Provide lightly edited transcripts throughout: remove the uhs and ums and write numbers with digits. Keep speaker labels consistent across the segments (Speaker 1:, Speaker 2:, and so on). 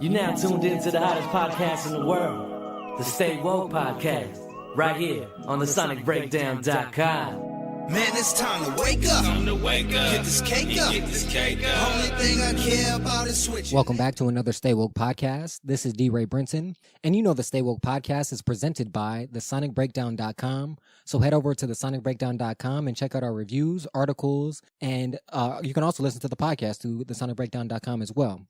Speaker 1: You're now tuned into the hottest podcast in the world, the Stay Woke Podcast, right here on the SonicBreakdown.com.
Speaker 2: Man, it's time to wake up. Get this cake up. Only thing I care about is switching.
Speaker 3: Welcome back to another Stay Woke Podcast. This is D. Ray Brinson, and you know the Stay Woke Podcast is presented by the SonicBreakdown.com. So head over to the SonicBreakdown.com and check out our reviews, articles, and you can also listen to the podcast through the SonicBreakdown.com as well.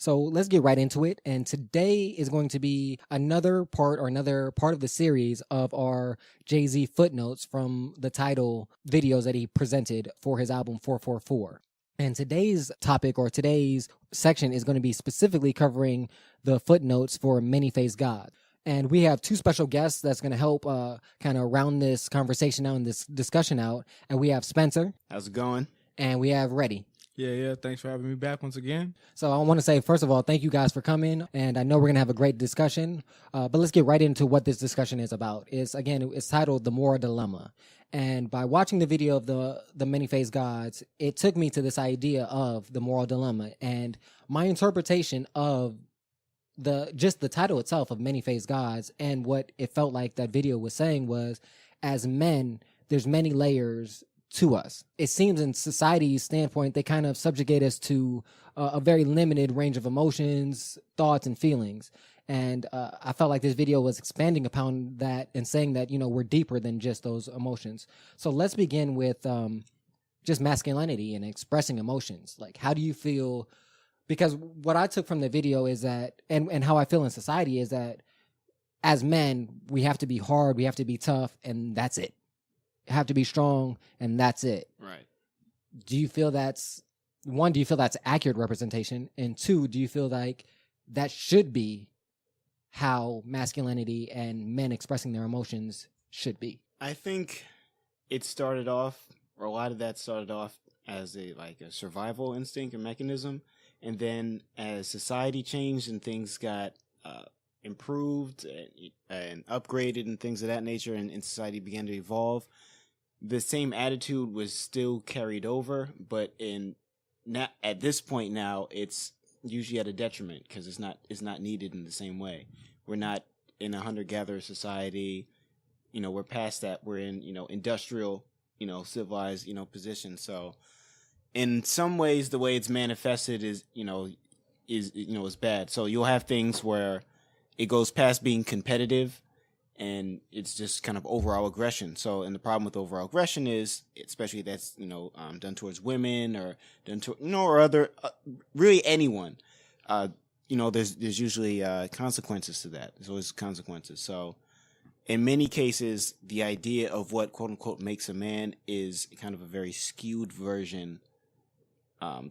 Speaker 3: So let's get right into it. And today is going to be another part of the series of our Jay-Z footnotes from the title videos that he presented for his album 444. And today's topic or today's section is going to be specifically covering the footnotes for Many-Faced God. And we have two special guests that's going to help kind of round this conversation out and this discussion out. And we have Spencer.
Speaker 4: How's it going?
Speaker 3: And we have Reddy.
Speaker 5: Yeah. Thanks for having me back once again.
Speaker 3: So I want to say, first of all, thank you guys for coming. And I know we're going to have a great discussion. But let's get right into what this discussion is about. It's titled The Moral Dilemma. And by watching the video of the Many-Faced Gods, it took me to this idea of the moral dilemma. And my interpretation of the title itself of Many-Faced Gods and what it felt like that video was saying was, as men, there's many layers to us. It seems in society's standpoint, they kind of subjugate us to a very limited range of emotions, thoughts, and feelings. And I felt like this video was expanding upon that and saying that, we're deeper than just those emotions. So let's begin with just masculinity and expressing emotions. Like, how do you feel? Because what I took from the video is that, and how I feel in society is that as men, we have to be hard, we have to be tough, and that's it. Have to be strong, and that's it.
Speaker 4: Right.
Speaker 3: Do you feel that's accurate representation? And two, do you feel like that should be how masculinity and men expressing their emotions should be?
Speaker 4: I think it started off, or a lot of that started off as a survival instinct and mechanism. And then as society changed and things got improved and upgraded and things of that nature, and society began to evolve, the same attitude was still carried over, but at this point now, it's usually at a detriment because it's not needed in the same way. We're not in a hunter-gatherer society. We're past that. We're in industrial, civilized, position. So in some ways, the way it's manifested is bad. So you'll have things where it goes past being competitive, and it's just kind of overall aggression. So, and the problem with overall aggression is, especially that's done towards women or done to or other really anyone. There's usually consequences to that. There's always consequences. So, in many cases, the idea of what quote unquote makes a man is kind of a very skewed version.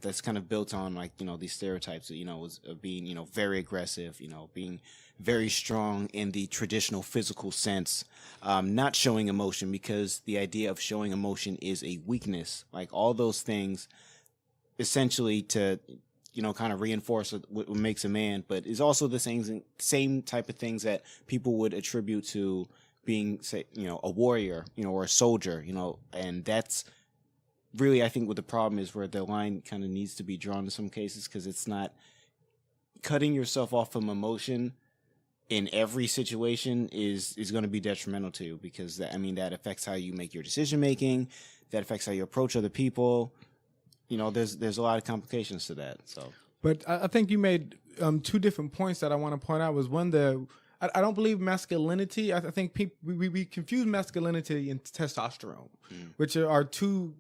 Speaker 4: That's kind of built on these stereotypes of being very aggressive, being very strong in the traditional physical sense, not showing emotion, because the idea of showing emotion is a weakness. Like all those things, essentially to kind of reinforce what makes a man, but is also the same type of things that people would attribute to being, say, a warrior, or a soldier, and that's really, I think what the problem is, where the line kind of needs to be drawn in some cases, because it's not cutting yourself off from emotion in every situation is going to be detrimental to you, because that affects how you make your decision making, that affects how you approach other people. There's a lot of complications to that. So,
Speaker 5: but I think you made two different points that I want to point out. Was one, I don't believe masculinity. I think we confuse masculinity and testosterone, which are two,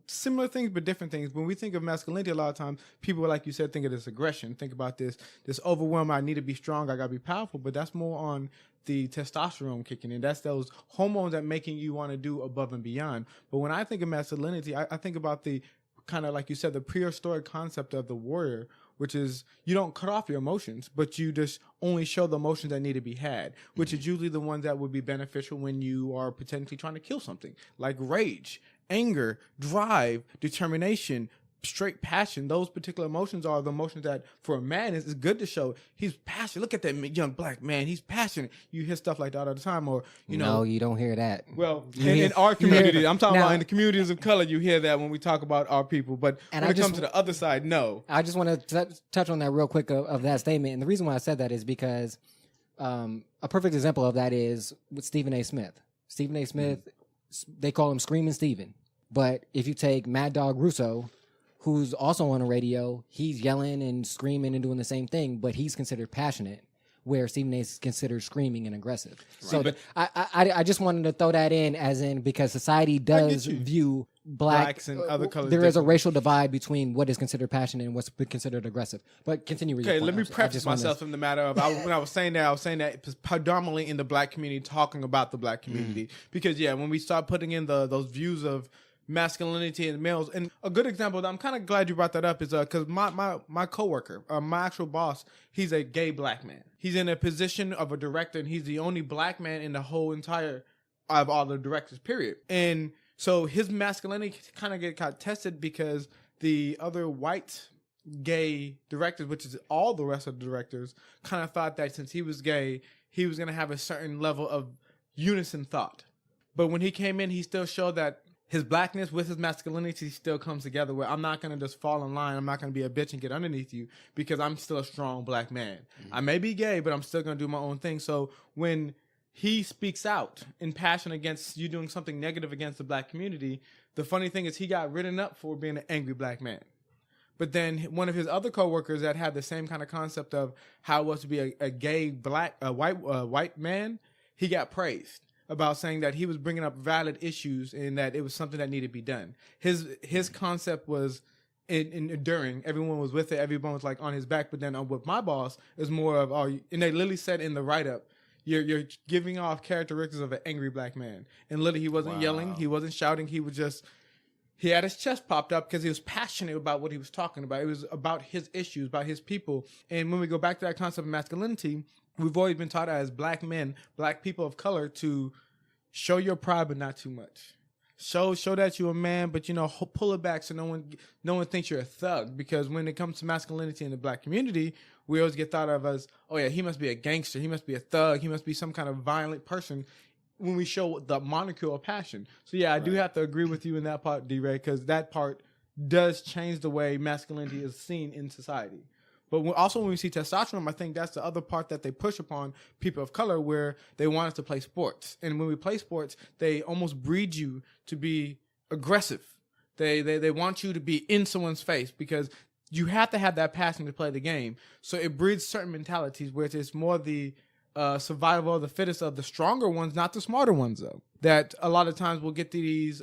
Speaker 5: similar things but different things. When we think of masculinity, a lot of times people, like you said, think of this aggression. Think about this overwhelm. I need to be strong. I got to be powerful. But that's more on the testosterone kicking in. That's those hormones that making you want to do above and beyond. But when I think of masculinity, I think about the kind of, like you said, the prehistoric concept of the warrior, which is you don't cut off your emotions, but you just only show the emotions that need to be had, which is usually the ones that would be beneficial when you are potentially trying to kill something, like rage, anger, drive, determination, straight passion. Those particular emotions are the emotions that for a man is good to show. He's passionate. Look at that young black man. He's passionate. You hear stuff like that all the time, or
Speaker 3: No, you don't hear that.
Speaker 5: Well,
Speaker 3: hear-
Speaker 5: in our
Speaker 3: you hear
Speaker 5: community,
Speaker 3: that.
Speaker 5: I'm talking
Speaker 3: Now-
Speaker 5: about in the communities of color, you hear that when we talk about our people. But
Speaker 3: And
Speaker 5: when
Speaker 3: I
Speaker 5: it comes
Speaker 3: just-
Speaker 5: to the other side, no.
Speaker 3: I just want to touch on that real quick of that statement. And the reason why I said that is because a perfect example of that is with Stephen A. Smith. Stephen A. Smith, they call him Screaming Stephen. But if you take Mad Dog Russo, who's also on the radio, he's yelling and screaming and doing the same thing, but he's considered passionate, where Stephen A. is considered screaming and aggressive. So
Speaker 5: but-
Speaker 3: I just wanted to throw that in as in because society does
Speaker 5: you.
Speaker 3: view
Speaker 5: Blacks and other colors
Speaker 3: There is a
Speaker 5: differently.
Speaker 3: racial divide between what is considered passionate and what's considered aggressive. But continue with your
Speaker 5: Okay,
Speaker 3: point.
Speaker 5: let me
Speaker 3: I
Speaker 5: preface
Speaker 3: just wanted to-
Speaker 5: myself in the matter of when I was saying that it was predominantly in the black community, talking about the black community. Because when we start putting in those views of masculinity and males, and a good example, I'm kind of glad you brought that up, is because my coworker, my actual boss, he's a gay black man. He's in a position of a director, and he's the only black man in the whole entire of all the directors, period. And so his masculinity kind of got tested because the other white gay directors, which is all the rest of the directors, kind of thought that since he was gay, he was going to have a certain level of unison thought. But when he came in, he still showed that his blackness with his masculinity still comes together, where I'm not going to just fall in line. I'm not going to be a bitch and get underneath you because I'm still a strong black man. I may be gay, but I'm still going to do my own thing. So when he speaks out in passion against you doing something negative against the black community, the funny thing is he got written up for being an angry black man. But then one of his other coworkers that had the same kind of concept of how it was to be a gay white man, he got praised about saying that he was bringing up valid issues and that it was something that needed to be done. His concept was enduring. Everyone was with it. Everyone was like on his back. But then with my boss, is more of and they literally said in the write up, You're giving off characteristics of an angry black man. And literally, he wasn't yelling. He wasn't shouting. He was just, he had his chest popped up because he was passionate about what he was talking about. It was about his issues, about his people. And when we go back to that concept of masculinity, we've always been taught as black men, black people of color, to show your pride, but not too much. Show that you're a man, but pull it back so no one thinks you're a thug. Because when it comes to masculinity in the black community, we always get thought of as, oh yeah, he must be a gangster, he must be a thug, he must be some kind of violent person. When we show the moniker of passion, so yeah, I do have to agree with you in that part, D-Ray, because that part does change the way masculinity is seen in society. But also when we see testosterone, I think that's the other part that they push upon people of color, where they want us to play sports. And when we play sports, they almost breed you to be aggressive. They want you to be in someone's face because you have to have that passion to play the game. So it breeds certain mentalities where it's more the survival of the fittest of the stronger ones, not the smarter ones, though. That a lot of times we'll get to these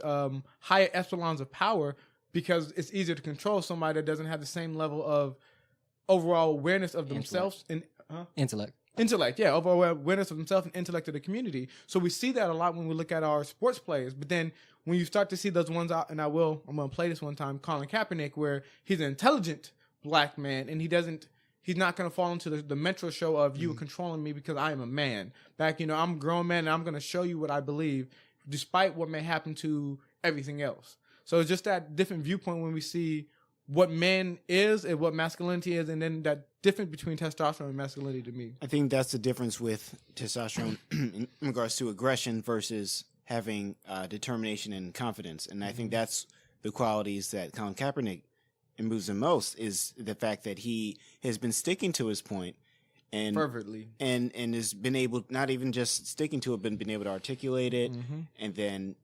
Speaker 5: higher echelons of power because it's easier to control somebody that doesn't have the same level of overall awareness of themselves and intellect, yeah, overall awareness of themselves and intellect of the community. So we see that a lot when we look at our sports players. But then when you start to see those ones out, and I'm going to play this one time, Colin Kaepernick, where he's an intelligent black man and he's not going to fall into the mental show of you controlling me because I am a man. I'm a grown man and I'm going to show you what I believe despite what may happen to everything else. So it's just that different viewpoint when we see what man is and what masculinity is, and then that difference between testosterone and masculinity to me.
Speaker 4: I think that's the difference with testosterone in regards to aggression versus having determination and confidence. And I think that's the qualities that Colin Kaepernick imbues the most, is the fact that he has been sticking to his point and
Speaker 5: fervently
Speaker 4: and has been able, not even just sticking to it, but been able to articulate it and then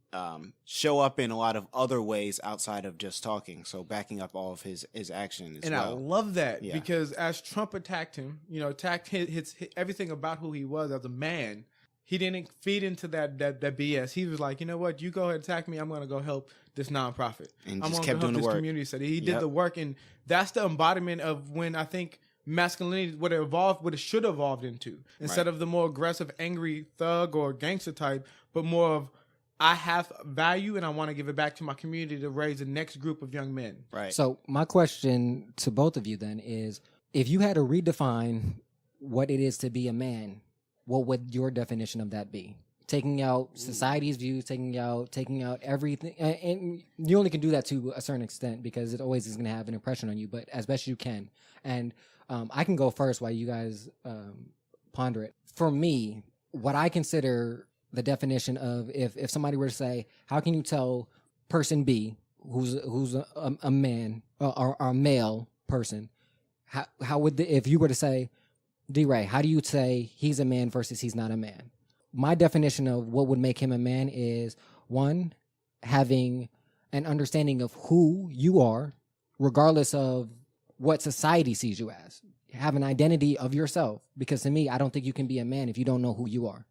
Speaker 4: show up in a lot of other ways outside of just talking. So backing up all of his action as
Speaker 5: and
Speaker 4: well.
Speaker 5: I love that because as Trump attacked him, attacked his everything about who he was as a man, he didn't feed into that BS. He was like, you know what, you go ahead and attack me, I'm going to go help this nonprofit.
Speaker 4: And
Speaker 5: I'm
Speaker 4: just
Speaker 5: gonna
Speaker 4: kept
Speaker 5: go help
Speaker 4: doing the
Speaker 5: this
Speaker 4: work.
Speaker 5: community study. He did the work, and that's the embodiment of when I think masculinity, what it should have evolved into, instead of the more aggressive, angry thug or gangster type, but more of, I have value and I want to give it back to my community to raise the next group of young men.
Speaker 4: Right.
Speaker 3: So my question to both of you then is, if you had to redefine what it is to be a man, what would your definition of that be? taking out society's views, taking out everything, and you only can do that to a certain extent because it always is going to have an impression on you, but as best you can. And I can go first while you guys ponder it. For me, what I consider the definition of if somebody were to say, how can you tell person B, who's a man or a male person, how would if you were to say, D-Ray, how do you say he's a man versus he's not a man? My definition of what would make him a man is, one, having an understanding of who you are, regardless of what society sees you as. Have an identity of yourself. Because to me, I don't think you can be a man if you don't know who you are.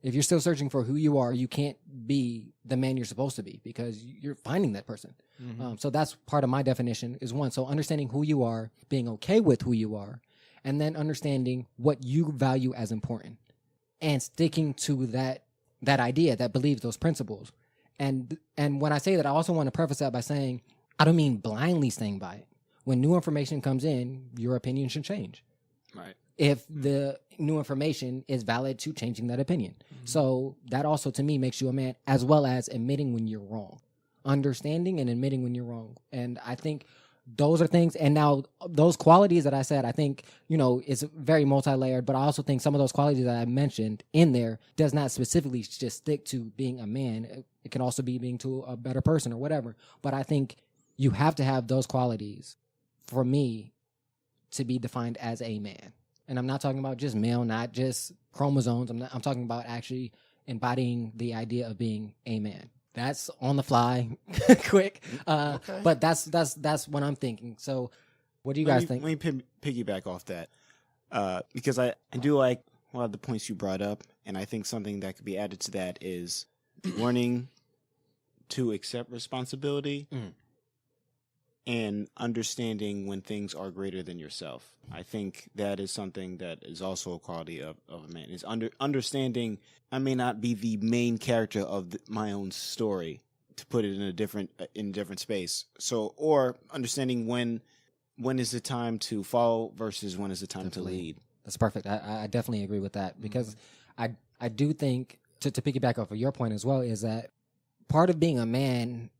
Speaker 3: If you're still searching for who you are, you can't be the man you're supposed to be because you're finding that person. So that's part of my definition is one. So understanding who you are, being okay with who you are, and then understanding what you value as important and sticking to that idea, that believes those principles. And when I say that, I also want to preface that by saying, I don't mean blindly staying by it. When new information comes in, your opinion should change.
Speaker 4: Right.
Speaker 3: If the new information is valid to changing that opinion. So that also to me makes you a man, as well as admitting when you're wrong. Understanding and admitting when you're wrong. And I think those are things, and now those qualities that I said, I think, it's very multi-layered, but I also think some of those qualities that I mentioned in there does not specifically just stick to being a man. It can also be being to a better person or whatever. But I think you have to have those qualities for me to be defined as a man. And I'm not talking about just male, not just chromosomes. I'm talking about actually embodying the idea of being a man. That's on the fly, quick. Okay. But that's what I'm thinking. So what do you guys think?
Speaker 4: Let me piggyback off that. Because I do like a lot of the points you brought up. And I think something that could be added to that is learning to accept responsibility and understanding when things are greater than yourself. I think that is something that is also a quality of a man. Is understanding I may not be the main character of my own story, to put it in a different space. So, or understanding when is the time to follow versus when is the time to lead.
Speaker 3: That's perfect. I definitely agree with that because I do think to piggyback off of your point as well is that part of being a man,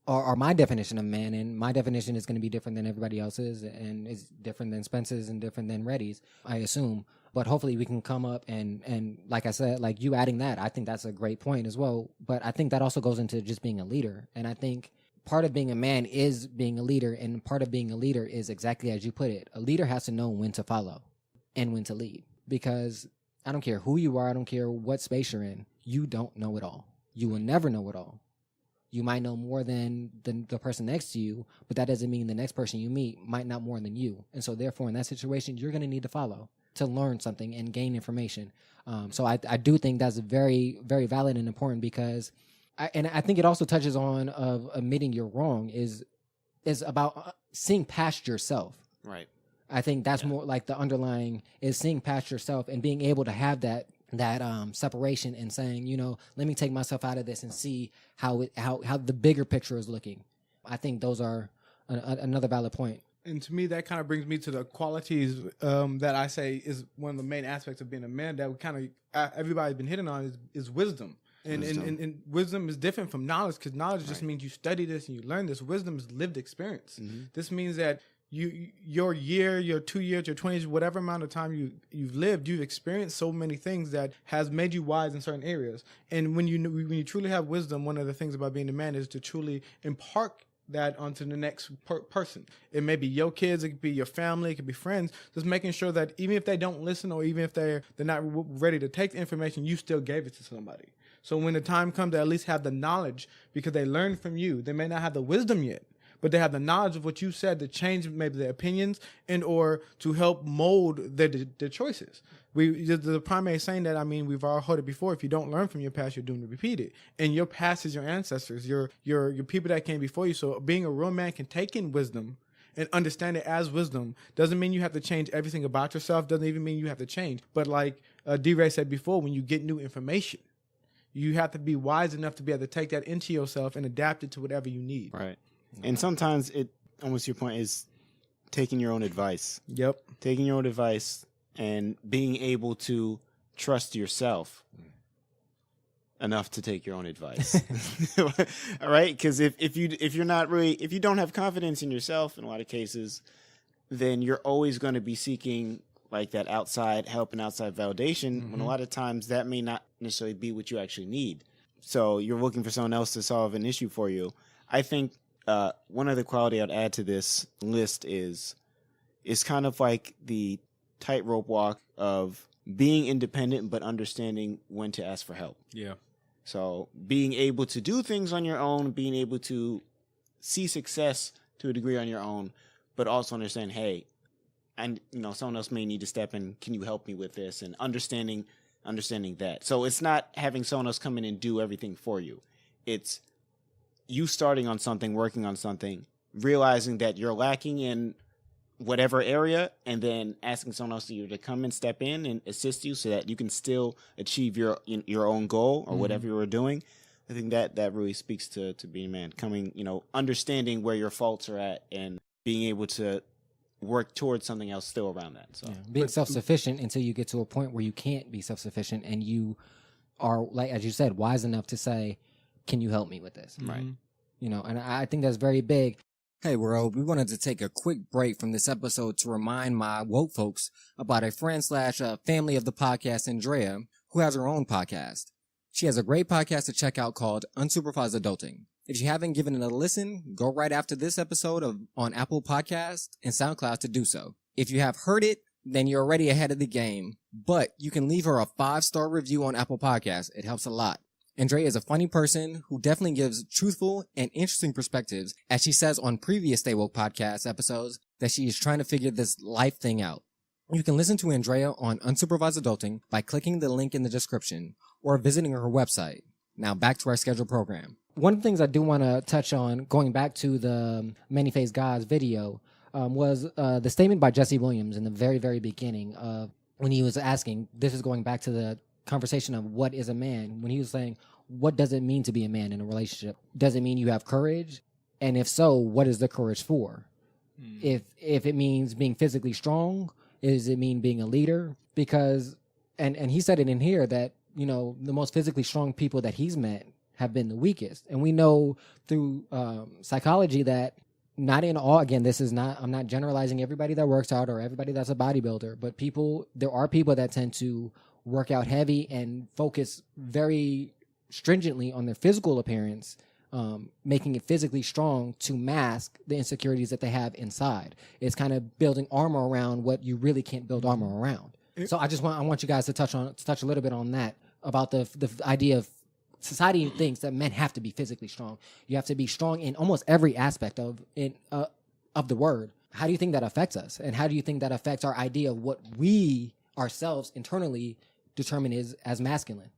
Speaker 3: or my definition of man, and my definition is going to be different than everybody else's, and is different than Spence's and different than Reddy's, I assume. But hopefully we can come up and like I said, like you adding that, I think that's a great point as well. But I think that also goes into just being a leader. And I think part of being a man is being a leader, and part of being a leader is exactly as you put it. A leader has to know when to follow and when to lead, because I don't care who you are, I don't care what space you're in, you don't know it all. You will never know it all. You might know more than the person next to you, but that doesn't mean the next person you meet might know more than you. And so therefore, in that situation, you're going to need to follow to learn something and gain information. So I do think that's very, very valid and important, because I think it also touches on of admitting you're wrong is about seeing past yourself.
Speaker 4: Right.
Speaker 3: I think that's more like the underlying is seeing past yourself and being able to have that separation and saying, let me take myself out of this and see how the bigger picture is looking. I think those are another valid point.
Speaker 5: And to me, that kind of brings me to the qualities that I say is one of the main aspects of being a man that we kind of everybody's been hitting on is wisdom. And wisdom is different from knowledge, because knowledge just means you study this and you learn this. Wisdom is lived experience. This means that your year, your 2 years, your 20 years, whatever amount of time you've lived, you've experienced so many things that has made you wise in certain areas. And when you truly have wisdom, one of the things about being a man is to truly impart that onto the next person. It may be your kids, it could be your family, it could be friends. Just making sure that even if they don't listen, or even if they're not ready to take the information, you still gave it to somebody. So when the time comes, they at least have the knowledge, because they learned from you. They may not have the wisdom yet, but they have the knowledge of what you said to change maybe their opinions and or to help mold their choices. The primary saying that, we've all heard it before: if you don't learn from your past, you're doomed to repeat it. And your past is your ancestors, your people that came before you. So being a real man can take in wisdom and understand it as wisdom. Doesn't mean you have to change everything about yourself. Doesn't even mean you have to change. But like D-Ray said before, when you get new information, you have to be wise enough to be able to take that into yourself and adapt it to whatever you need.
Speaker 4: Right. And sometimes it, almost your point, is taking your own advice.
Speaker 5: Yep.
Speaker 4: Taking your own advice and being able to trust yourself enough to take your own advice. All right, because if you don't have confidence in yourself in a lot of cases, then you're always going to be seeking like that outside help and outside validation, when a lot of times that may not necessarily be what you actually need. So you're looking for someone else to solve an issue for you. I think one other quality I'd add to this list is kind of like the tightrope walk of being independent but understanding when to ask for help.
Speaker 5: Yeah.
Speaker 4: So being able to do things on your own, being able to see success to a degree on your own, but also understand, hey, and someone else may need to step in. Can you help me with this? And understanding that. So it's not having someone else come in and do everything for you. It's you starting on something, working on something, realizing that you're lacking in whatever area, and then asking someone else to come and step in and assist you so that you can still achieve your own goal or whatever you were doing. I think that really speaks to being a man, coming, understanding where your faults are at and being able to work towards something else still around that. So
Speaker 3: being self-sufficient until you get to a point where you can't be self-sufficient, and you are, like as you said, wise enough to say, can you help me with this?
Speaker 4: right.
Speaker 3: And I think that's very big.
Speaker 6: Hey world, we wanted to take a quick break from this episode to remind my woke folks about a friend / family of the podcast, Andrea, who has her own podcast. She has a great podcast to check out called Unsupervised Adulting. If you haven't given it a listen, go right after this episode on Apple Podcasts and SoundCloud to do so. If you have heard it, then you're already ahead of the game, but you can leave her a 5-star review on Apple Podcasts. It helps a lot. Andrea is a funny person who definitely gives truthful and interesting perspectives, as she says on previous Stay Woke podcast episodes that she is trying to figure this life thing out. You can listen to Andrea on Unsupervised Adulting by clicking the link in the description or visiting her website. Now back to our scheduled program.
Speaker 3: One of the things I do want to touch on, going back to the Many-Faced Gods video, was the statement by Jesse Williams in the very, very beginning of when he was asking, this is going back to the conversation of what is a man, when he was saying, what does it mean to be a man in a relationship? Does it mean you have courage? And if so, what is the courage for? If it means being physically strong, does it mean being a leader? Because, and he said it in here that, the most physically strong people that he's met have been the weakest. And we know through psychology that not in all, again, I'm not generalizing everybody that works out or everybody that's a bodybuilder, but there are people that tend to work out heavy and focus very stringently on their physical appearance, making it physically strong to mask the insecurities that they have inside. It's kind of building armor around what you really can't build armor around. So I want you guys to touch a little bit on that, about the idea of society thinks that men have to be physically strong. You have to be strong in almost every aspect of the word. How do you think that affects us? And how do you think that affects our idea of what we ourselves internally determine is as masculine?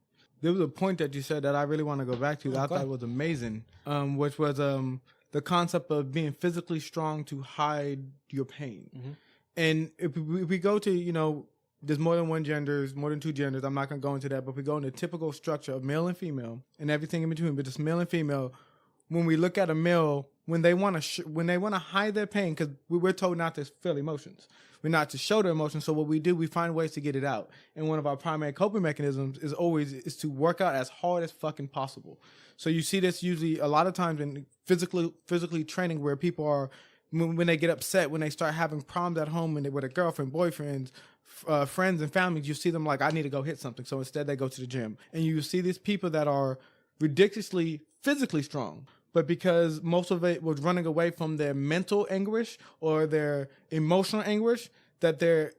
Speaker 5: There was a point that you said that I really want to go back to that I thought was amazing, which was the concept of being physically strong to hide your pain. And if we go to, there's more than one gender, there's more than two genders. I'm not going to go into that, but if we go into the typical structure of male and female and everything in between, but just male and female, when we look at a male, when they want to hide their pain, because we're told not to feel emotions. We're not to show their emotions. So what we do, we find ways to get it out. And one of our primary coping mechanisms is to work out as hard as fucking possible. So you see this usually a lot of times in physically training, where people are, when they get upset, when they start having problems at home and with a girlfriend, boyfriends, friends and families, you see them like, I need to go hit something. So instead they go to the gym. And you see these people that are ridiculously physically strong, but because most of it was running away from their mental anguish or their emotional anguish, that their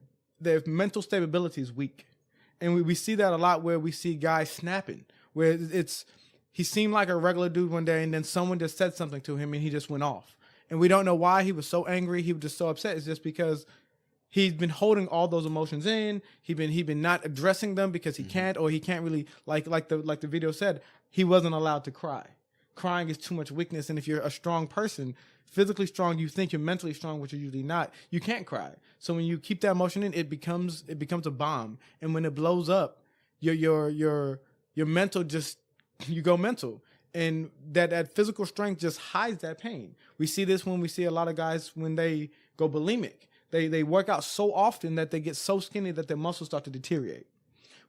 Speaker 5: mental stability is weak. And we see that a lot, where we see guys snapping, where he seemed like a regular dude one day, and then someone just said something to him and he just went off. And we don't know why he was so angry. He was just so upset. It's just because he's been holding all those emotions in. He been not addressing them because he can't, or he can't really, like the video said, he wasn't allowed to cry. Crying is too much weakness. And if you're a strong person, physically strong, you think you're mentally strong, which you're usually not, you can't cry. So when you keep that emotion in, it becomes a bomb. And when it blows up, your mental you go mental. And that physical strength just hides that pain. We see this when we see a lot of guys when they go bulimic. They work out so often that they get so skinny that their muscles start to deteriorate.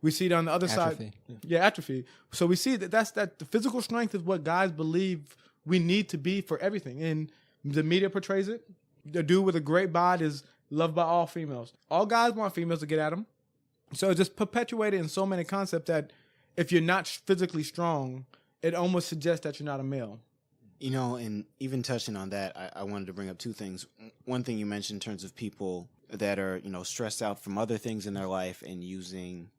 Speaker 5: We see it on the other
Speaker 3: Atrophy.
Speaker 5: side. Yeah, atrophy. So we see that the physical strength is what guys believe we need to be for everything. And the media portrays it. The dude with a great bod is loved by all females. All guys want females to get at them. So it's just perpetuated in so many concepts that if you're not physically strong, it almost suggests that you're not a male.
Speaker 4: You know, and even touching on that, I wanted to bring up two things. One thing you mentioned in terms of people that are, you know, stressed out from other things in their life and using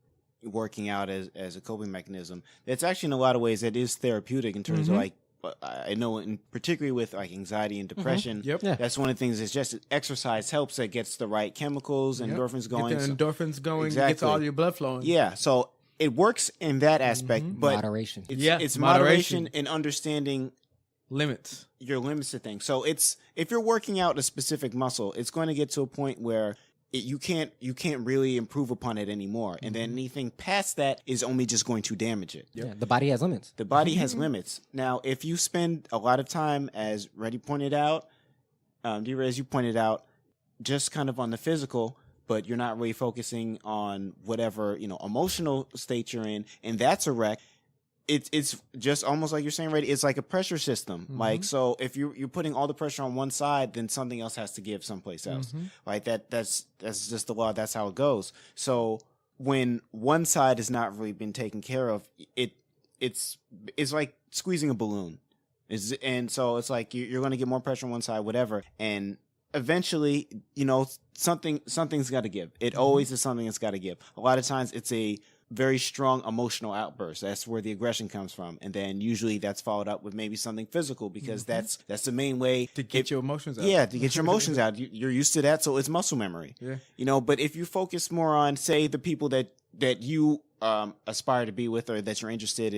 Speaker 4: working out as a coping mechanism. That's actually in a lot of ways that is therapeutic in terms of like, I know in particularly with like anxiety and depression,
Speaker 5: Yep.
Speaker 3: Yeah.
Speaker 4: that's one of the things is just exercise helps that gets the right chemicals and endorphins going.
Speaker 5: Get the
Speaker 4: So-
Speaker 5: endorphins going,
Speaker 4: Exactly.
Speaker 5: gets all your blood flowing.
Speaker 4: yeah, so it works in that aspect, but
Speaker 3: Moderation.
Speaker 4: it's moderation and understanding
Speaker 5: Limits.
Speaker 4: your limits to things. So it's if you're working out a specific muscle, it's going to get to a point where you can't really improve upon it anymore, and then anything past that is only just going to damage it.
Speaker 3: Yeah, the body has limits.
Speaker 4: The body has limits. Now, if you spend a lot of time, as Reddy pointed out, D-Ray, as you pointed out, just kind of on the physical, but you're not really focusing on whatever, you know, emotional state you're in, and that's a wreck. It's just almost like you're saying, Reddy, it's like a pressure system. Like, so if you're putting all the pressure on one side, then something else has to give someplace else. Like that's just the law. That's how it goes. So when one side has not really been taken care of, it's like squeezing a balloon. And so it's like you're going to get more pressure on one side, whatever. And eventually, you know, something's got to give. It always is something that's got to give. A lot of times it's a very strong emotional outburst. That's where the aggression comes from. And then usually that's followed up with maybe something physical because that's the main way
Speaker 5: To get your emotions out.
Speaker 4: Yeah, to get your emotions out. You're used to that, so it's muscle memory.
Speaker 5: Yeah.
Speaker 4: You know, but if you focus more on, say, the people that you aspire to be with or that you're interested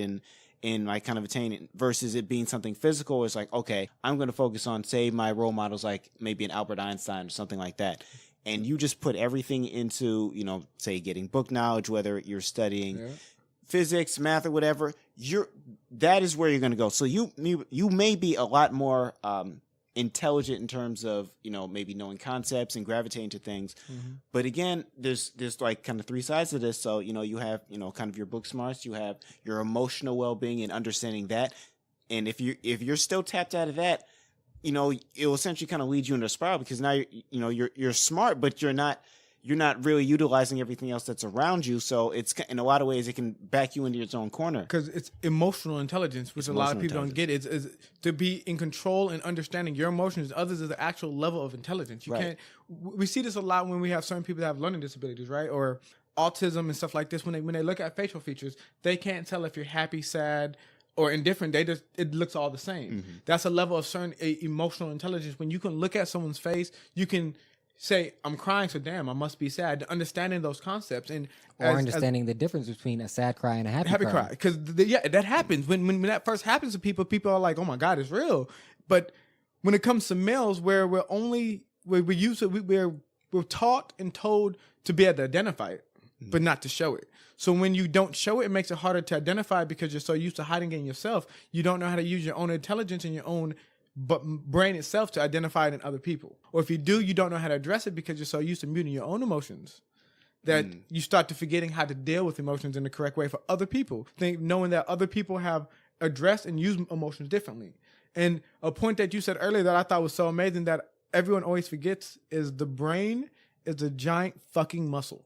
Speaker 4: in like kind of attaining versus it being something physical, it's like, okay, I'm going to focus on, say, my role models like maybe an Albert Einstein or something like that. And you just put everything into, you know, say getting book knowledge, whether you're studying physics, math, or whatever, that is where you're going to go. So you may be a lot more intelligent in terms of, you know, maybe knowing concepts and gravitating to things. But again, there's like kind of three sides to this. So, you know, you have, you know, kind of your book smarts, you have your emotional well-being and understanding that. And if you're still tapped out of that, you know, it will essentially kind of lead you into a spiral because now you're smart, but you're not really utilizing everything else that's around you. So it's in a lot of ways it can back you into its own corner.
Speaker 5: Because it's emotional intelligence, which a lot of people don't get. It's to be in control and understanding your emotions. Others is the actual level of intelligence. You can't. We see this a lot when we have certain people that have learning disabilities, right, or autism and stuff like this. When they look at facial features, they can't tell if you're happy, sad, or indifferent. It looks all the same. That's a level of certain emotional intelligence. When you can look at someone's face, you can say, I'm crying, so damn, I must be sad. Understanding those concepts and
Speaker 3: Understanding the difference between a sad cry and a happy cry.
Speaker 5: because that happens when that first happens to people. People are like, oh my God, it's real. But when it comes to males, where we're taught and told to be able to identify it, but not to show it. So when you don't show it, it makes it harder to identify because you're so used to hiding it in yourself. You don't know how to use your own intelligence and your own brain itself to identify it in other people. Or if you do, you don't know how to address it because you're so used to muting your own emotions that you start to forgetting how to deal with emotions in the correct way for other people. Knowing that other people have addressed and used emotions differently. And a point that you said earlier that I thought was so amazing that everyone always forgets is the brain is a giant fucking muscle.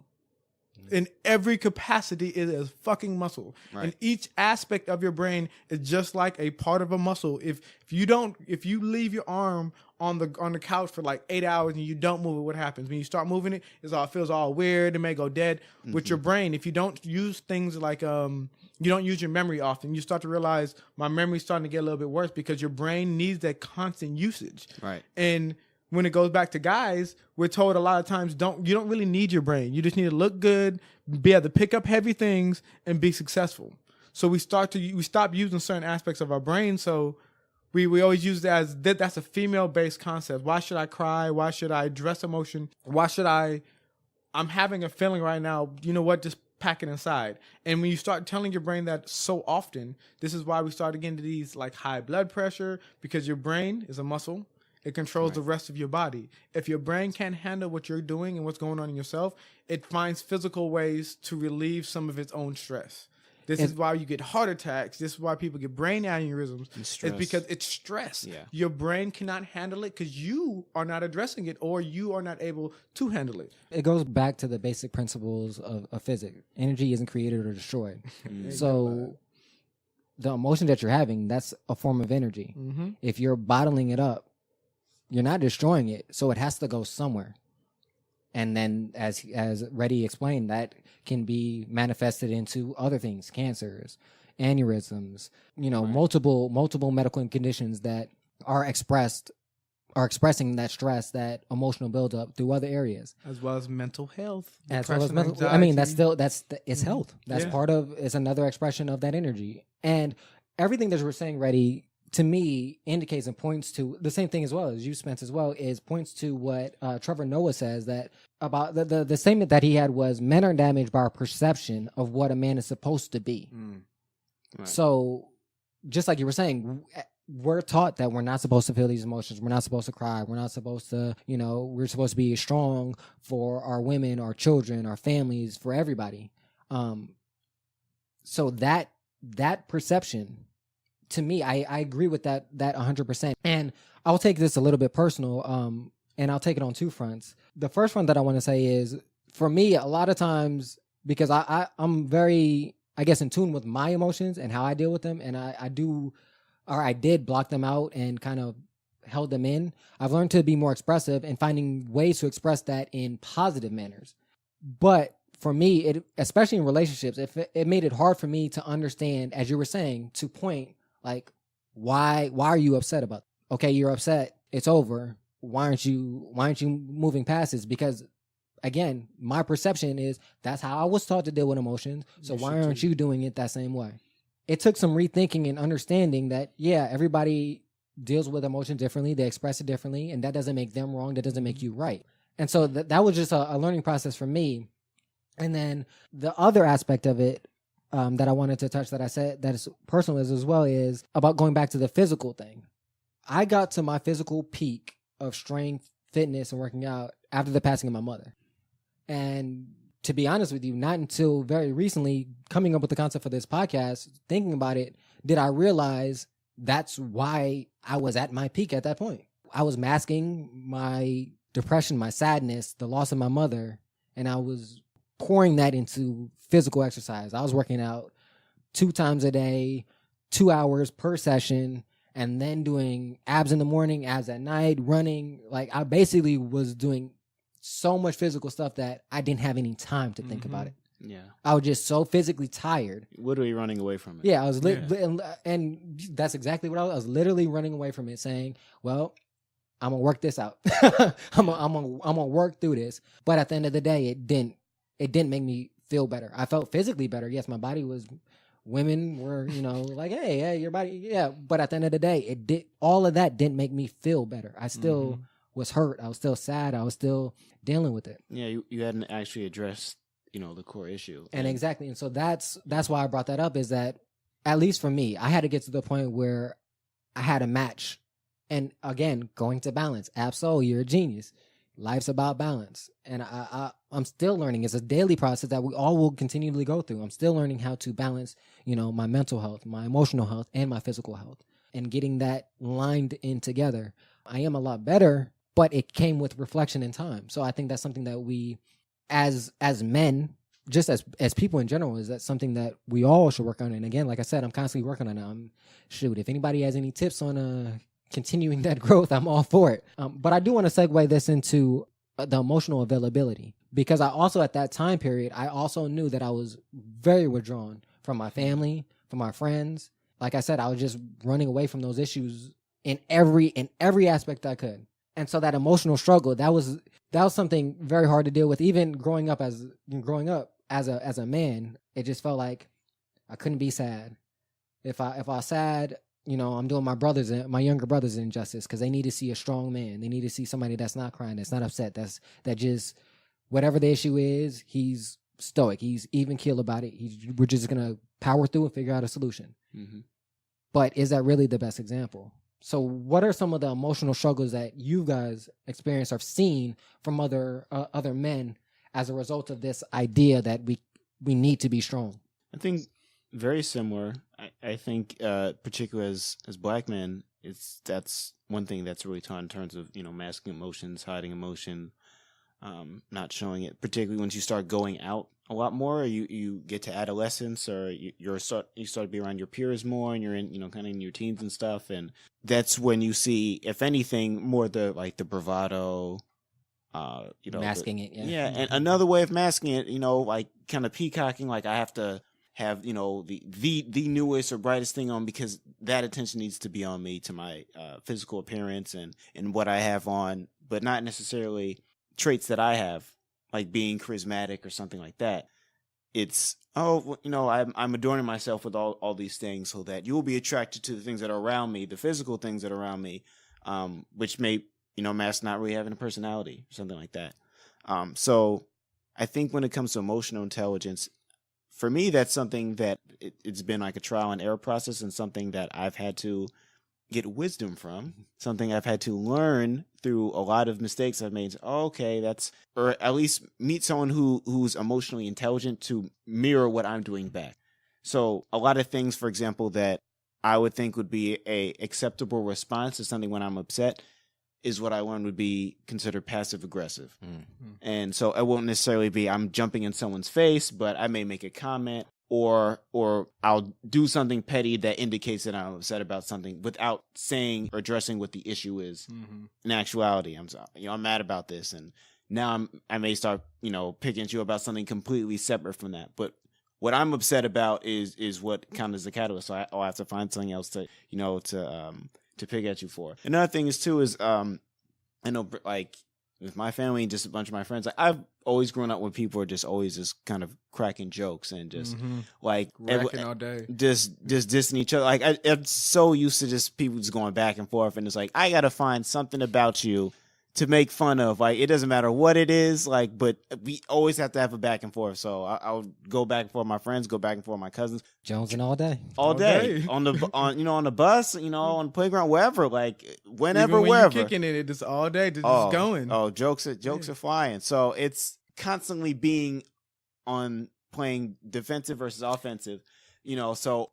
Speaker 5: In every capacity, it is fucking muscle.
Speaker 4: Right.
Speaker 5: And each aspect of your brain is just like a part of a muscle. If you leave your arm on the couch for like 8 hours and you don't move it, what happens? When you start moving it, it feels all weird. It may go dead. With your brain, if you don't use things like you don't use your memory often, you start to realize my memory's starting to get a little bit worse because your brain needs that constant usage.
Speaker 4: Right.
Speaker 5: And when it goes back to guys, we're told a lot of times you don't really need your brain. You just need to look good, be able to pick up heavy things, and be successful. So we stop using certain aspects of our brain. So we always use that as that's a female-based concept. Why should I cry? Why should I address emotion? Why should I'm having a feeling right now. You know what? Just pack it inside. And when you start telling your brain that so often, this is why we start getting to these like high blood pressure, because your brain is a muscle. It controls the rest of your body. If your brain can't handle what you're doing and what's going on in yourself, it finds physical ways to relieve some of its own stress. This is why you get heart attacks. This is why people get brain aneurysms. It's because it's stress.
Speaker 4: Yeah.
Speaker 5: Your brain cannot handle it because you are not addressing it, or you are not able to handle it.
Speaker 3: It goes back to the basic principles of physics. Energy isn't created or destroyed. So the emotion that you're having, that's a form of energy. If you're bottling it up, you're not destroying it. So it has to go somewhere. And then, as Reddy explained, that can be manifested into other things, cancers, aneurysms, multiple medical conditions that are expressing that stress, that emotional buildup through other areas,
Speaker 5: as well as mental health.
Speaker 3: As well as mental. I mean, it's health. That's
Speaker 5: Yeah.
Speaker 3: it's another expression of that energy. And everything that you were saying, Reddy, to me indicates and points to the same thing as well as you, Spence, as well, is points to what Trevor Noah says, that about the statement that he had was, men are damaged by our perception of what a man is supposed to be.
Speaker 4: Right.
Speaker 3: So just like you were saying, we're taught that we're not supposed to feel these emotions. We're not supposed to cry. We're not supposed to, we're supposed to be strong for our women, our children, our families, for everybody. So that perception, to me, I agree with that 100%. And I'll take this a little bit personal, and I'll take it on two fronts. The first front that I want to say is, for me, a lot of times, because I'm very, I guess, in tune with my emotions and how I deal with them, and I did block them out and kind of held them in. I've learned to be more expressive and finding ways to express that in positive manners. But for me, especially in relationships, it made it hard for me to understand, as you were saying, to point, like, why are you upset about it? Okay, you're upset. It's over. Why aren't you moving past this? Because, again, my perception is that's how I was taught to deal with emotions. So why aren't you doing it that same way? It took some rethinking and understanding that, yeah, everybody deals with emotion differently. They express it differently, and that doesn't make them wrong. That doesn't make you right. And so that was just a learning process for me. And then the other aspect of it that I wanted to touch, that I said that is personal as well, is about going back to the physical thing. I got to my physical peak of strength, fitness, and working out after the passing of my mother. And to be honest with you, not until very recently, coming up with the concept for this podcast, thinking about it, did I realize that's why I was at my peak at that point. I was masking my depression, my sadness, the loss of my mother, and I was pouring that into physical exercise. I was working out 2 times a day, 2 hours per session, and then doing abs in the morning, abs at night, running. Like, I basically was doing so much physical stuff that I didn't have any time to think about it.
Speaker 4: Yeah.
Speaker 3: I was just so physically tired.
Speaker 4: Literally running away from it.
Speaker 3: Yeah, I was and that's exactly what I was literally running away from it, saying, well, I'm gonna work this out. I'm gonna work through this. But at the end of the day, it didn't make me feel better. I felt physically better. Yes, my body was, women were, like, hey, your body, yeah. But at the end of the day, all of that didn't make me feel better. I still was hurt. I was still sad. I was still dealing with it.
Speaker 4: Yeah, you hadn't actually addressed, the core issue.
Speaker 3: And exactly. And so that's why I brought that up, is that, at least for me, I had to get to the point where I had a match. And again, going to balance. Absol, you're a genius. Life's about balance. And I'm still learning. It's a daily process that we all will continually go through. I'm still learning how to balance, my mental health, my emotional health, and my physical health, and getting that lined in together. I am a lot better, but it came with reflection and time. So I think that's something that we, as men, just as people in general, is that something that we all should work on. And again, like I said, I'm constantly working on it. If anybody has any tips on continuing that growth, I'm all for it. But I do want to segue this into the emotional availability, because I also, at that time period, I also knew that I was very withdrawn from my family, from my friends. Like I said, I was just running away from those issues in every aspect I could. And so that emotional struggle, that was something very hard to deal with. Even growing up as a man, it just felt like I couldn't be sad. If I was sad, I'm doing my younger brothers an injustice, because they need to see a strong man. They need to see somebody that's not crying, that's not upset, that just, whatever the issue is, he's stoic, he's even keel about it. We're just gonna power through and figure out a solution. But is that really the best example? So, what are some of the emotional struggles that you guys experience or seen from other men as a result of this idea that we need to be strong?
Speaker 4: I think very similar. I think, particularly as Black men, that's one thing that's really taught in terms of masking emotions, hiding emotion, not showing it. Particularly once you start going out a lot more, you get to adolescence, or you start to be around your peers more, and you're in kind of in your teens and stuff, and that's when you see, if anything, more the bravado.
Speaker 3: Masking it, yeah.
Speaker 4: And another way of masking it, like kind of peacocking, like I have to have the newest or brightest thing on, because that attention needs to be on me, to my physical appearance and what I have on, but not necessarily traits that I have, like being charismatic or something like that. It's I'm adorning myself with all these things so that you will be attracted to the things that are around me, the physical things that are around me, which may mask not really having a personality or something like that. So I think when it comes to emotional intelligence, for me, that's something that it's been like a trial and error process, and something that I've had to get wisdom from, something I've had to learn through a lot of mistakes I've made. Or at least meet someone who's emotionally intelligent to mirror what I'm doing back. So a lot of things, for example, that I would think would be a acceptable response to something when I'm upset is what I learned would be considered passive aggressive. Mm-hmm. And so it won't necessarily be I'm jumping in someone's face, but I may make a comment, or I'll do something petty that indicates that I'm upset about something without saying or addressing what the issue is. Mm-hmm. In actuality, I'm mad about this, and now I may start picking at you about something completely separate from that. But what I'm upset about is what counts as the catalyst. So I'll have to find something else to pick at you for. Another thing is I know, like with my family and just a bunch of my friends, I've always grown up with people who are just always just kind of cracking jokes and just like
Speaker 5: racking all day,
Speaker 4: just dissing each other. Like I'm so used to just people just going back and forth, and it's like I gotta find something about you to make fun of. Like it doesn't matter what it is, like, but we always have to have a back and forth. So I'll go back and forth with my friends, go back and forth with my cousins.
Speaker 3: Jonesing all day.
Speaker 4: All day. on the bus, on the playground, wherever, like whenever,
Speaker 5: even when
Speaker 4: wherever.
Speaker 5: You're kicking it, just all day, just going.
Speaker 4: Oh, jokes are flying. So it's constantly being on playing defensive versus offensive, so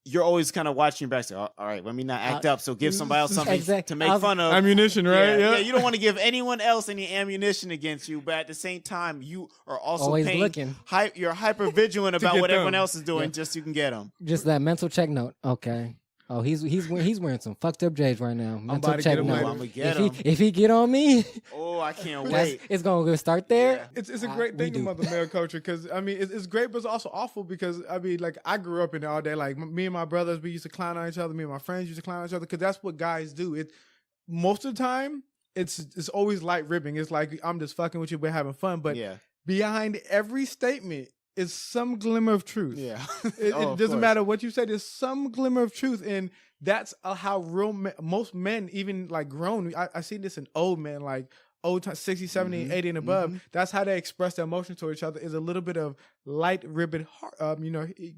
Speaker 4: you're always kind of watching your back. So, all right, let me not act up. So give somebody else something to make fun of.
Speaker 5: Ammunition, right?
Speaker 4: Yeah. You don't want to give anyone else any ammunition against you, but at the same time, you are also
Speaker 3: always looking.
Speaker 4: You're hyper vigilant about what everyone else is doing, just so you can get them.
Speaker 3: Just that mental check note. Okay. Oh, he's wearing some fucked up J's right now. Mental check note.
Speaker 4: I'm gonna get him.
Speaker 3: If he get on me,
Speaker 4: I can't wait.
Speaker 3: It's gonna start there.
Speaker 4: Yeah.
Speaker 5: It's a great thing about the male culture, because it's great, but it's also awful, because like I grew up in it all day. Like me and my brothers, we used to clown on each other. Me and my friends used to clown on each other, because that's what guys do. Most of the time, it's always light ribbing. It's like I'm just fucking with you, we're having fun. But behind every statement is some glimmer of truth.
Speaker 4: Yeah,
Speaker 5: it doesn't matter what you say. There's some glimmer of truth, and that's how real most men, even like grown. I see this in old men, like old 60, 70, 80 and above. Mm-hmm. That's how they express their emotion toward each other. Is a little bit of light ribbon,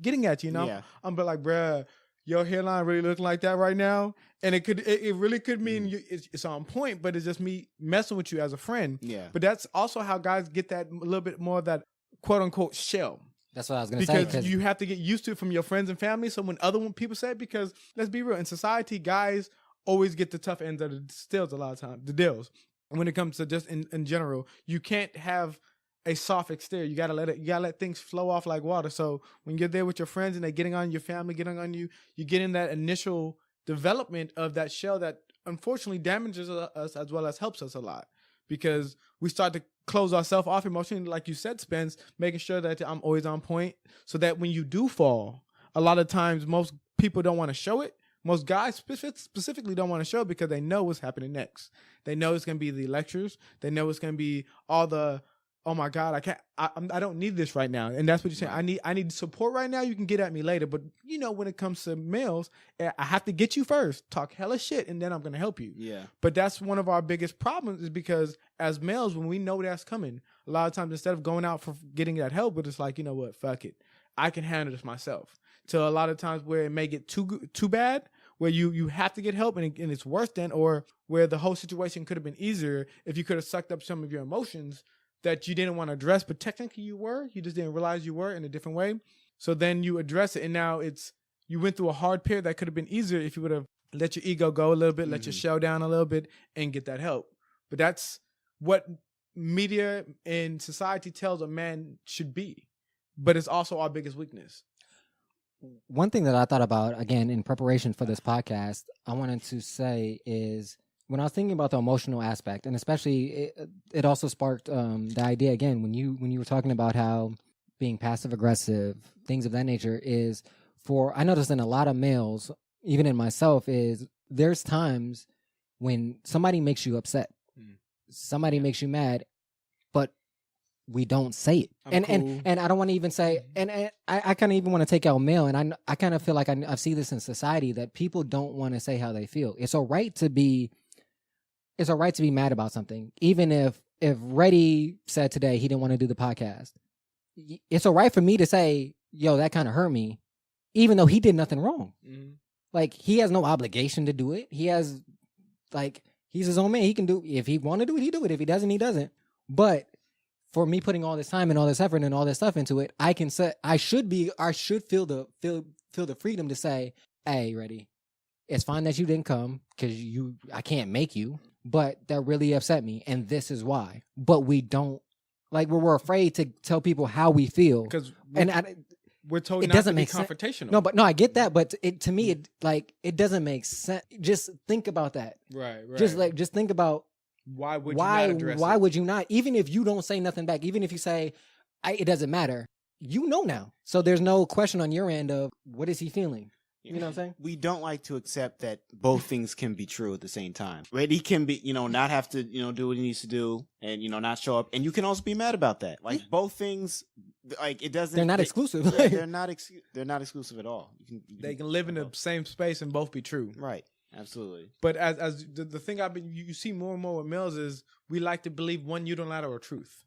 Speaker 5: getting at you. Yeah. I'm but like, bruh, your hairline really looking like that right now, and it really could mean it's on point, but it's just me messing with you as a friend.
Speaker 4: Yeah.
Speaker 5: But that's also how guys get that a little bit more of that quote unquote shell.
Speaker 3: That's what I was going to say.
Speaker 5: Because you have to get used to it from your friends and family. So when people say it, because let's be real, in society, guys always get the tough ends of the stills a lot of times, the deals. And when it comes to just in general, you can't have a soft exterior. You gotta let things flow off like water. So when you're there with your friends and they're getting on your family, getting on you, you get in that initial development of that shell that unfortunately damages us as well as helps us a lot, because we start to close ourselves off emotionally, like you said, Spence, making sure that I'm always on point, so that when you do fall, a lot of times most people don't want to show it. Most guys specifically don't want to show it, because they know what's happening next. They know it's going to be the lectures. They know it's going to be all the, oh my God, I don't need this right now. And that's what you're saying. I need support right now. You can get at me later. But when it comes to males, I have to get you first, talk hella shit, and then I'm going to help you.
Speaker 4: Yeah.
Speaker 5: But that's one of our biggest problems, is because as males, when we know that's coming, a lot of times instead of going out for getting that help, it's like, you know what, fuck it. I can handle this myself. So a lot of times where it may get too bad, where you have to get help and it's worse than, or where the whole situation could have been easier if you could have sucked up some of your emotions that you didn't want to address, but technically you just didn't realize you were in a different way. So then you address it, and now you went through a hard period that could have been easier if you would have let your ego go a little bit, let your shell down a little bit, and get that help. But that's what media and society tells a man should be. But it's also our biggest weakness.
Speaker 3: One thing that I thought about, again, in preparation for this podcast, I wanted to say is when I was thinking about the emotional aspect, and especially it also sparked the idea, again, when you were talking about how being passive aggressive, things of that nature is I noticed in a lot of males, even in myself, is there's times when somebody makes you upset, somebody makes you mad, but we don't say it. And I don't want to even say, and I kind of even want to take out male, and I kind of feel like I see this in society that people don't want to say how they feel. It's all right to be mad about something. Even if Reddy said today he didn't want to do the podcast, it's all right for me to say, yo, that kind of hurt me, even though he did nothing wrong. Like, he has no obligation to do it. He's his own man. He can do, if he want to do it, he do it. If he doesn't, he doesn't. But for me putting all this time and all this effort and all this stuff into it, I can say, I should feel the freedom to say, hey, Reddy, it's fine that you didn't come because I can't make you, but that really upset me, and this is why. But we don't, we're afraid to tell people how we feel,
Speaker 5: because
Speaker 3: we're
Speaker 5: told
Speaker 3: it
Speaker 5: not
Speaker 3: doesn't
Speaker 5: to be
Speaker 3: make
Speaker 5: confrontational.
Speaker 3: No, I get that, but to me, it doesn't make sense. Just think about that.
Speaker 5: Right.
Speaker 3: Just think about
Speaker 5: why would you not address
Speaker 3: why
Speaker 5: it?
Speaker 3: would you not? Even if you don't say nothing back, even if you say it doesn't matter, you know now. So there's no question on your end of what is he feeling. You know what I'm saying?
Speaker 4: We don't like to accept that both things can be true at the same time. Reddy can be, not have to, do what he needs to do and, not show up. And you can also be mad about that. Both things, it doesn't.
Speaker 3: They're not exclusive.
Speaker 4: They're not exclusive at all.
Speaker 5: They can live in the same space and both be true.
Speaker 4: Right. Absolutely.
Speaker 5: But as the thing you see more and more with males is we like to believe one unilateral truth.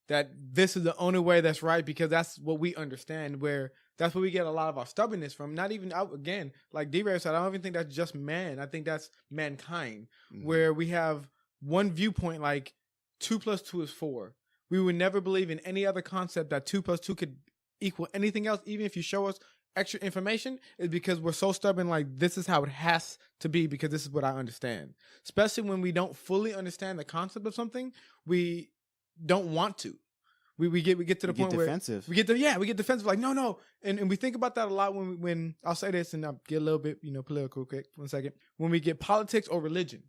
Speaker 5: That this is the only way that's right because that's what we understand, where that's where we get a lot of our stubbornness from. Not even, again, like D-Ray said, I don't even think that's just man. I think that's mankind, where we have one viewpoint like 2 + 2 is 4. We would never believe in any other concept that 2 + 2 could equal anything else, even if you show us extra information, is because we're so stubborn, this is how it has to be because this is what I understand. Especially when we don't fully understand the concept of something, we don't want to. We get to the point
Speaker 4: defensive.
Speaker 5: Where we get defensive. No, and we think about that a lot when I'll say this and I'll get a little bit political quick. 1 second. When we get politics or religion,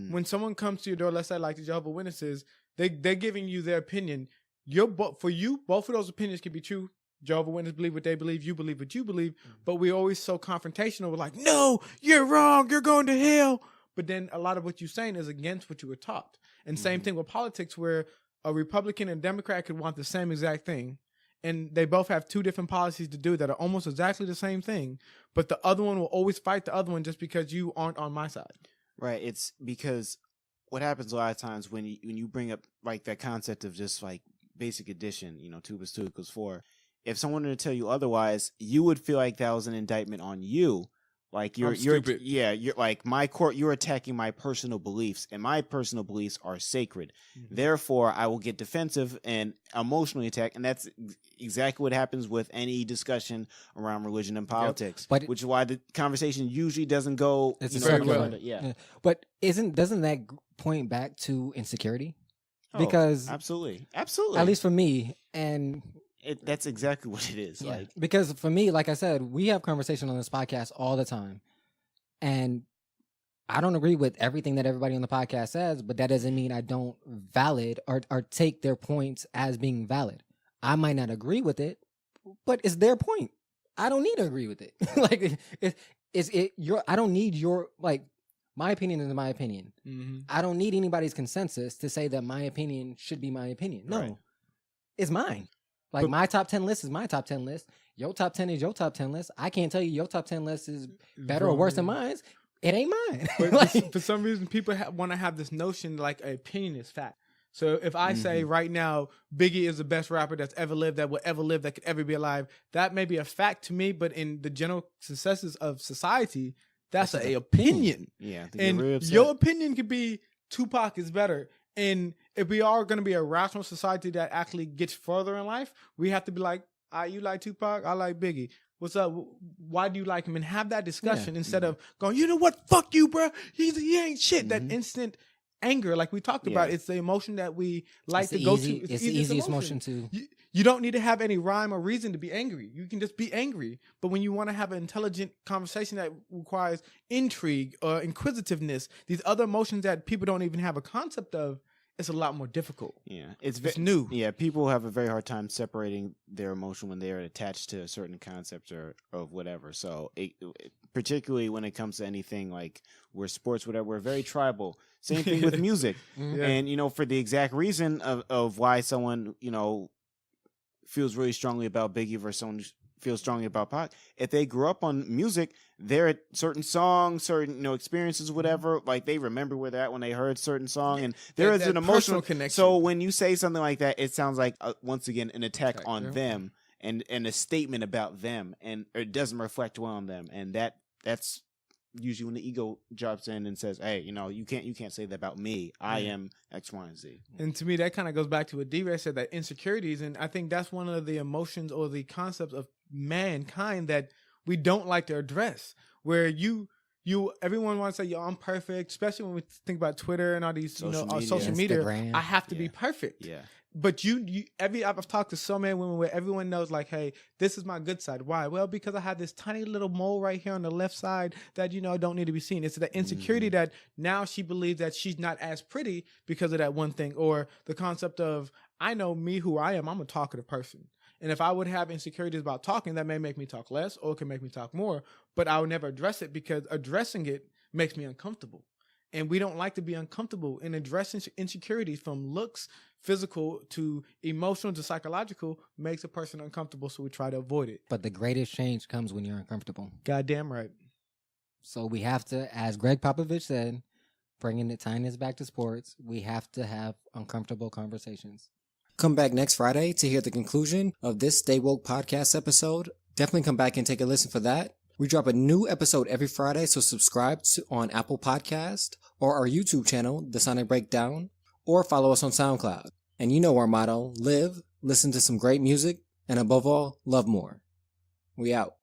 Speaker 5: when someone comes to your door, let's say like the Jehovah's Witnesses, they're giving you their opinion. For you, both of those opinions can be true. Jehovah's Witnesses believe what they believe, you believe what you believe, but we're always so confrontational. We're like, no, you're wrong, you're going to hell. But then a lot of what you're saying is against what you were taught. And same thing with politics, where a Republican and Democrat could want the same exact thing, and they both have 2 different policies to do that are almost exactly the same thing, but the other one will always fight the other one just because you aren't on my side.
Speaker 4: Right. It's because what happens a lot of times when you bring up that concept of just basic addition, 2 + 2 = 4. If someone were to tell you otherwise, you would feel like that was an indictment on you. You're
Speaker 5: stupid.
Speaker 4: You're you're attacking my personal beliefs, and my personal beliefs are sacred. Therefore, I will get defensive and emotionally attack, and that's exactly what happens with any discussion around religion and politics.
Speaker 3: But
Speaker 4: which is why the conversation usually doesn't go.
Speaker 3: It's
Speaker 5: very well.
Speaker 4: Yeah.
Speaker 3: But doesn't that point back to insecurity? Because
Speaker 4: absolutely,
Speaker 3: at least for me, and
Speaker 4: that's exactly what it is.
Speaker 3: Yeah. Because for me, like I said, we have conversation on this podcast all the time, and I don't agree with everything that everybody on the podcast says, but that doesn't mean I don't valid or take their points as being valid. I might not agree with it, but it's their point. I don't need to agree with it. I don't need your my opinion is my opinion. I don't need anybody's consensus to say that my opinion should be my opinion. No, it's mine. My top 10 list is my top 10 list. Your top 10 is your top 10 list. I can't tell you your top 10 list is better or worse than mine. It ain't mine.
Speaker 5: But for some reason, people want to have this notion an opinion is fact. So if I say right now, Biggie is the best rapper that's ever lived, that will ever live, that could ever be alive, that may be a fact to me, but in the general consensus of society, That's a opinion.
Speaker 4: Yeah, they get
Speaker 5: And
Speaker 4: real upset.
Speaker 5: your opinion could be Tupac is better. And if we are going to be a rational society that actually gets further in life, we have to be like, you like Tupac, I like Biggie. What's up? Why do you like him? And have that discussion instead of going, you know what? Fuck you, bro. He ain't shit. That instant anger, like we talked about, it's the emotion that we like to go to.
Speaker 3: It's the easiest emotion to.
Speaker 5: You don't need to have any rhyme or reason to be angry. You can just be angry. But when you want to have an intelligent conversation that requires intrigue or inquisitiveness, these other emotions that people don't even have a concept of, it's a lot more difficult.
Speaker 4: Yeah,
Speaker 5: It's new.
Speaker 4: Yeah, people have a very hard time separating their emotion when they are attached to a certain concept or of whatever. So, particularly when it comes to anything like we're sports, whatever, we're very tribal. Same thing with music, and for the exact reason of why someone feels really strongly about Biggie versus someone who feels strongly about Pac. If they grew up on music, there are certain songs, certain experiences, whatever. Like they remember where they're at when they heard certain song, and there is an emotional
Speaker 5: connection.
Speaker 4: So when you say something like that, it sounds like once again an attack on them and a statement about them, and it doesn't reflect well on them, and that's usually when the ego drops in and says, "Hey, you can't say that about me. I am X, Y, and Z."
Speaker 5: And to me, that kind of goes back to what D-Ray said, that insecurities. And I think that's one of the emotions or the concepts of mankind that we don't like to address, where everyone wants to say, I'm perfect, especially when we think about Twitter and all these, social media.
Speaker 3: Instagram.
Speaker 5: I have to be perfect.
Speaker 4: Yeah.
Speaker 5: But I've talked to so many women where everyone knows, like, hey, this is my good side. Why? Well, because I have this tiny little mole right here on the left side that, don't need to be seen. It's the insecurity that now she believes that she's not as pretty because of that one thing. Or the concept of, I know me, who I am. I'm a talkative person. And if I would have insecurities about talking, that may make me talk less or it can make me talk more. But I would never address it because addressing it makes me uncomfortable. And we don't like to be uncomfortable. And addressing insecurities from looks, physical to emotional to psychological makes a person uncomfortable. So we try to avoid it.
Speaker 3: But the greatest change comes when you're uncomfortable.
Speaker 5: Goddamn right.
Speaker 3: So we have to, as Greg Popovich said, tying this back to sports, we have to have uncomfortable conversations.
Speaker 6: Come back next Friday to hear the conclusion of this Stay Woke podcast episode. Definitely come back and take a listen for that. We drop a new episode every Friday, so subscribe on Apple Podcast or our YouTube channel, The Sonic Breakdown, or follow us on SoundCloud. And you know our motto, live, listen to some great music, and above all, love more. We out.